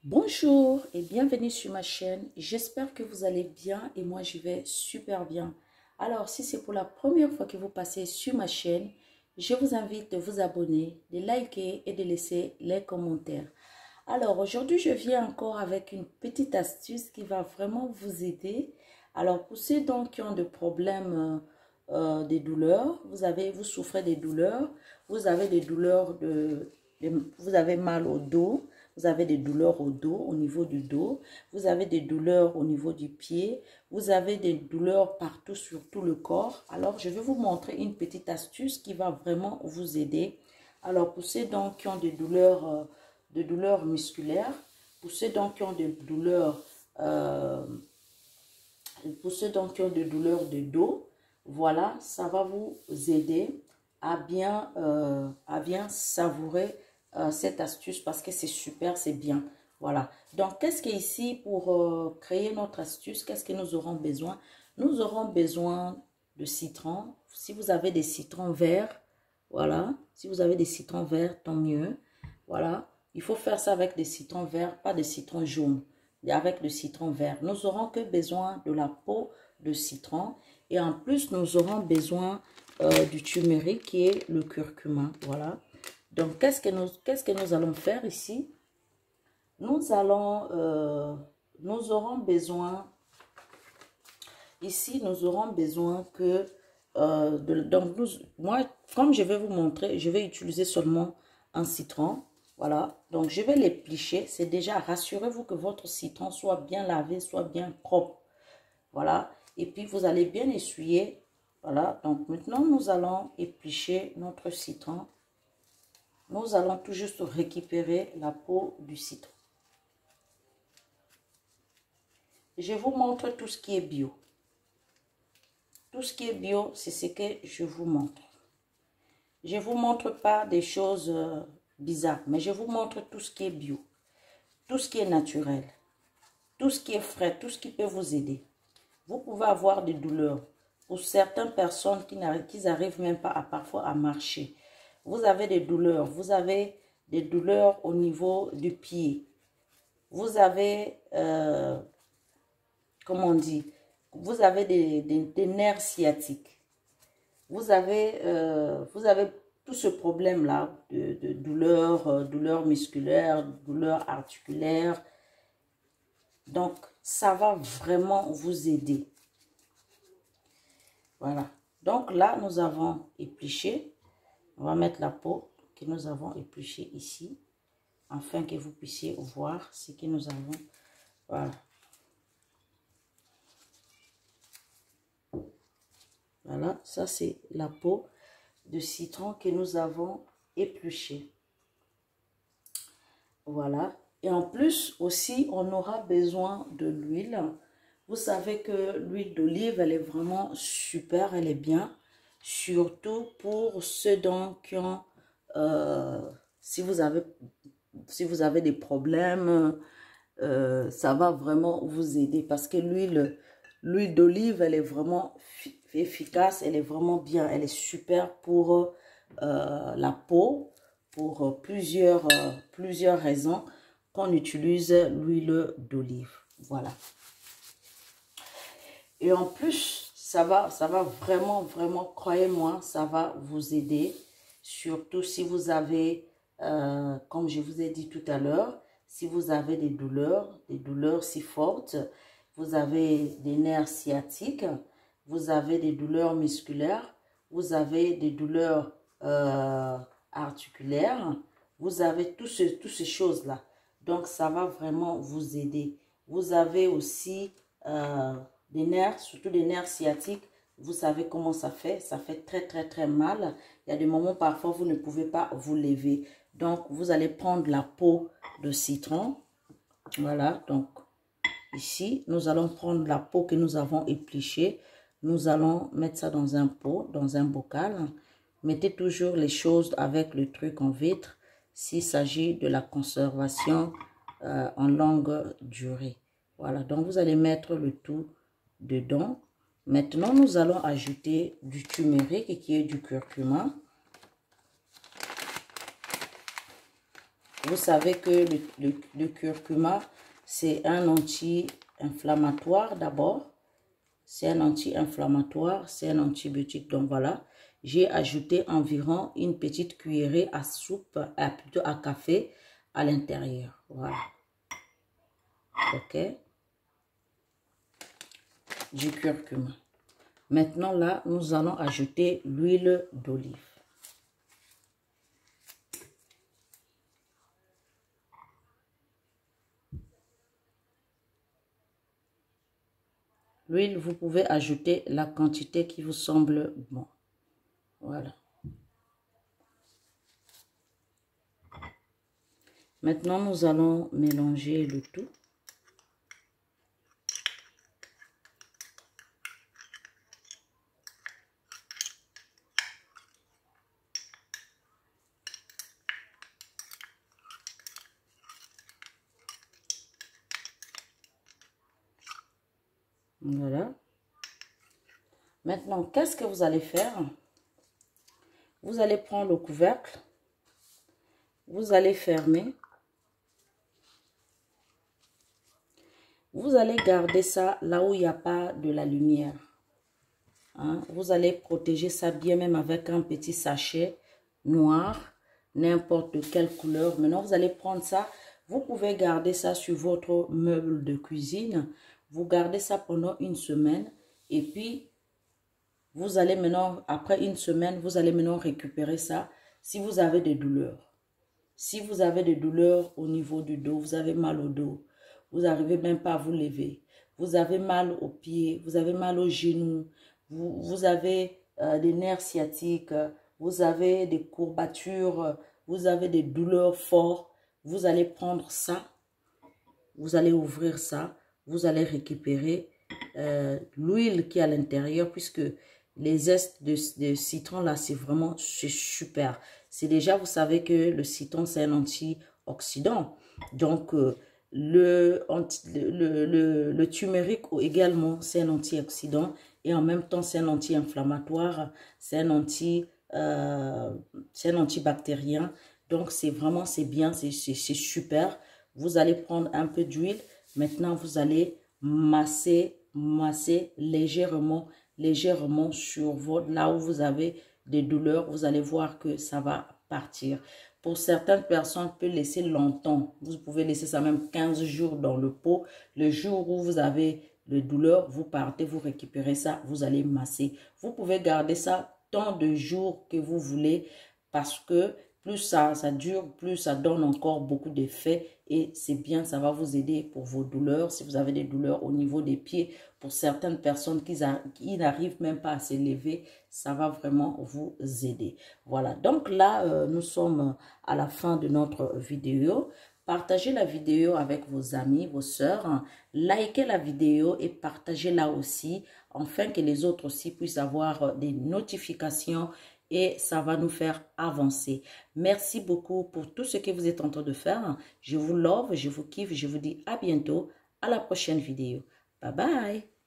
Bonjour et bienvenue sur ma chaîne. J'espère que vous allez bien et moi je vais super bien. Alors si c'est pour la première fois que vous passez sur ma chaîne, je vous invite de vous abonner, de liker et de laisser les commentaires. Alors aujourd'hui je viens encore avec une petite astuce qui va vraiment vous aider. Alors pour ceux donc qui ont des problèmes des douleurs, vous souffrez des douleurs, vous avez des douleurs vous avez mal au dos. Vous avez des douleurs au dos, au niveau du dos. Vous avez des douleurs au niveau du pied. Vous avez des douleurs partout sur tout le corps. Alors, je vais vous montrer une petite astuce qui va vraiment vous aider. Alors, pour ceux donc qui ont des douleurs musculaires, pour ceux donc qui ont des douleurs, de dos, voilà, ça va vous aider à bien savourer cette astuce parce que c'est super, c'est bien. Voilà. Donc, qu'est-ce qui est ici pour créer notre astuce? Qu'est-ce que nous aurons besoin? Nous aurons besoin de citron. Si vous avez des citrons verts, voilà. Si vous avez des citrons verts, tant mieux. Voilà. Il faut faire ça avec des citrons verts, pas des citrons jaunes. Et avec le citron vert. Nous aurons que besoin de la peau de citron. Et en plus, nous aurons besoin du turmeric qui est le curcuma. Voilà. Donc, qu'est-ce que nous allons faire ici? Nous aurons besoin, ici, nous aurons besoin que, moi, comme je vais vous montrer, je vais utiliser seulement un citron. Voilà, donc je vais l'éplucher. C'est déjà, rassurez-vous que votre citron soit bien lavé, soit bien propre. Voilà, et puis vous allez bien essuyer. Voilà, donc maintenant, nous allons éplucher notre citron. Nous allons tout juste récupérer la peau du citron. Je vous montre tout ce qui est bio. Tout ce qui est bio, c'est ce que je vous montre. Je ne vous montre pas des choses bizarres, mais je vous montre tout ce qui est bio. Tout ce qui est naturel. Tout ce qui est frais, tout ce qui peut vous aider. Vous pouvez avoir des douleurs. Pour certaines personnes qui n'arrivent même pas parfois à marcher. Vous avez des douleurs. Vous avez des douleurs au niveau du pied. Vous avez, comment on dit, vous avez des nerfs sciatiques. Vous avez tout ce problème-là de douleurs musculaires, douleurs articulaires. Donc, ça va vraiment vous aider. Voilà. Donc là, nous avons épluché. On va mettre la peau que nous avons épluchée ici. Afin que vous puissiez voir ce que nous avons. Voilà. Voilà, ça c'est la peau de citron que nous avons épluchée. Voilà. Et en plus aussi, on aura besoin de l'huile. Vous savez que l'huile d'olive, elle est vraiment super, elle est bien. Surtout pour ceux donc qui ont, si vous avez des problèmes, ça va vraiment vous aider parce que l'huile d'olive, elle est vraiment efficace, elle est vraiment bien, elle est super pour la peau, pour plusieurs raisons qu'on utilise l'huile d'olive. Voilà. Et en plus, ça va vraiment, croyez-moi, ça va vous aider. Surtout si vous avez, comme je vous ai dit tout à l'heure, si vous avez des douleurs si fortes, vous avez des nerfs sciatiques, vous avez des douleurs musculaires, vous avez des douleurs articulaires, vous avez toutes ces choses-là. Donc, ça va vraiment vous aider. Vous avez aussi des nerfs, surtout des nerfs sciatiques. Vous savez comment ça fait très mal. Il y a des moments parfois vous ne pouvez pas vous lever. Donc vous allez prendre la peau de citron. Voilà, donc ici nous allons prendre la peau que nous avons épluchée. Nous allons mettre ça dans un pot, dans un bocal. Mettez toujours les choses avec le truc en vitre s'il s'agit de la conservation en longue durée. Voilà, donc vous allez mettre le tout dedans. Maintenant, nous allons ajouter du turmeric qui est du curcuma. Vous savez que le curcuma, c'est un anti-inflammatoire d'abord. C'est un anti-inflammatoire, c'est un antibiotique. Donc voilà, j'ai ajouté environ une petite cuillerée à soupe, plutôt à café à l'intérieur. Voilà. Ok. Du curcuma. Maintenant là, nous allons ajouter l'huile d'olive. L'huile, vous pouvez ajouter la quantité qui vous semble bon. Voilà. Maintenant, nous allons mélanger le tout. Voilà. Maintenant, qu'est-ce que vous allez faire? Vous allez prendre le couvercle. Vous allez fermer. Vous allez garder ça là où il n'y a pas de la lumière. Hein? Vous allez protéger ça bien même avec un petit sachet noir, n'importe quelle couleur. Maintenant, vous allez prendre ça. Vous pouvez garder ça sur votre meuble de cuisine. Vous gardez ça pendant une semaine. Et puis, vous allez maintenant, après une semaine, vous allez maintenant récupérer ça si vous avez des douleurs. Si vous avez des douleurs au niveau du dos, vous avez mal au dos, vous n'arrivez même pas à vous lever, vous avez mal aux pieds, vous avez mal aux genoux, vous avez des nerfs sciatiques, vous avez des courbatures, vous avez des douleurs fortes, vous allez prendre ça, vous allez ouvrir ça, vous allez récupérer l'huile qui est à l'intérieur, puisque les zestes de citron là, c'est vraiment super. C'est déjà, vous savez que le citron, c'est un antioxydant. Donc, le turmeric également, c'est un antioxydant. Et en même temps, c'est un anti-inflammatoire. C'est un antibactérien. Donc, c'est vraiment, c'est bien, c'est super. Vous allez prendre un peu d'huile. Maintenant, vous allez masser légèrement sur votre, là où vous avez des douleurs, vous allez voir que ça va partir. Pour certaines personnes, peut laisser longtemps. Vous pouvez laisser ça même 15 jours dans le pot. Le jour où vous avez les douleurs, vous partez, vous récupérez ça, vous allez masser. Vous pouvez garder ça tant de jours que vous voulez, parce que plus ça dure, plus ça donne encore beaucoup d'effets et c'est bien, ça va vous aider pour vos douleurs. Si vous avez des douleurs au niveau des pieds, pour certaines personnes qui n'arrivent même pas à se lever, ça va vraiment vous aider. Voilà, donc là, nous sommes à la fin de notre vidéo. Partagez la vidéo avec vos amis, vos sœurs. Likez la vidéo et partagez-la aussi, afin que les autres aussi puissent avoir des notifications et ça va nous faire avancer. Merci beaucoup pour tout ce que vous êtes en train de faire. Je vous love, je vous kiffe, je vous dis à bientôt, à la prochaine vidéo. Bye bye.